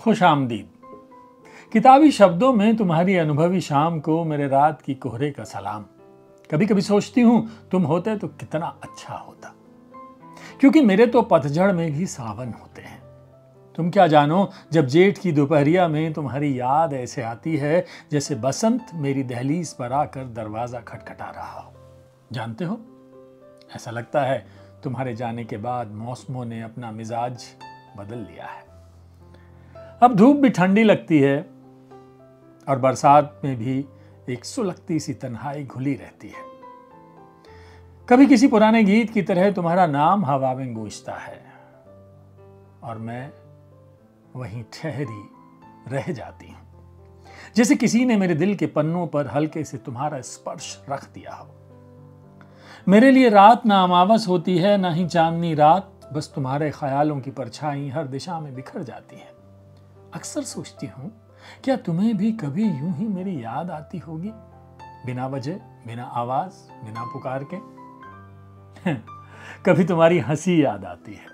खुश आमदीद। किताबी शब्दों में तुम्हारी अनुभवी शाम को मेरे रात की कोहरे का सलाम। कभी कभी सोचती हूं तुम होते तो कितना अच्छा होता, क्योंकि मेरे तो पतझड़ में भी सावन होते हैं। तुम क्या जानो, जब जेठ की दोपहरिया में तुम्हारी याद ऐसे आती है जैसे बसंत मेरी दहलीज पर आकर दरवाजा खटखटा रहा हो। जानते हो, ऐसा लगता है तुम्हारे जाने के बाद मौसमों ने अपना मिजाज बदल लिया है। अब धूप भी ठंडी लगती है और बरसात में भी एक सुलगती सी तन्हाई घुली रहती है। कभी किसी पुराने गीत की तरह तुम्हारा नाम हवा में गूंजता है और मैं वहीं ठहरी रह जाती हूं, जैसे किसी ने मेरे दिल के पन्नों पर हल्के से तुम्हारा स्पर्श रख दिया हो। मेरे लिए रात ना अमावस होती है ना ही चांदनी रात, बस तुम्हारे ख्यालों की परछाई हर दिशा में बिखर जाती है। अक्सर सोचती हूं, क्या तुम्हें भी कभी यूं ही मेरी याद आती होगी, बिना वजह, बिना आवाज, बिना पुकार के। कभी तुम्हारी हंसी याद आती है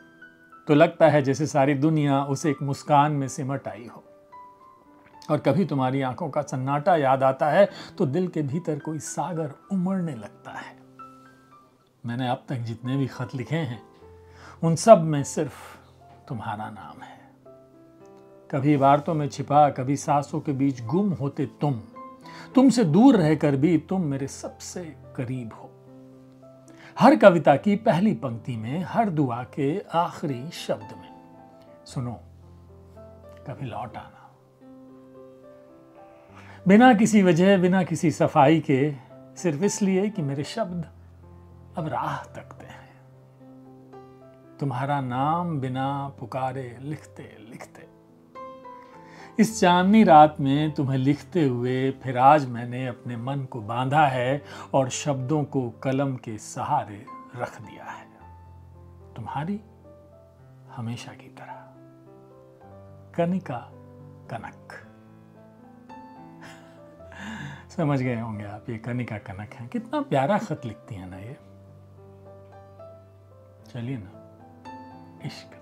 तो लगता है जैसे सारी दुनिया उस एक मुस्कान में सिमट आई हो, और कभी तुम्हारी आंखों का सन्नाटा याद आता है तो दिल के भीतर कोई सागर उमड़ने लगता है। मैंने अब तक जितने भी खत लिखे हैं उन सब में सिर्फ तुम्हारा नाम है। कभी इबारतों में छिपा, कभी सांसों के बीच गुम होते तुमसे दूर रहकर भी तुम मेरे सबसे करीब हो। हर कविता की पहली पंक्ति में, हर दुआ के आखिरी शब्द में, सुनो कभी लौट आना। बिना किसी वजह, बिना किसी सफाई के, सिर्फ इसलिए कि मेरे शब्द अब राह तकते हैं। तुम्हारा नाम बिना पुकारे लिखते लिखते, इस चांदनी रात में तुम्हें लिखते हुए फिर आज मैंने अपने मन को बांधा है और शब्दों को कलम के सहारे रख दिया है। तुम्हारी हमेशा की तरह, कनिका कनक। समझ गए होंगे आप, ये कनिका कनक है। कितना प्यारा खत लिखती है ना ये। चलिए ना, इश्क।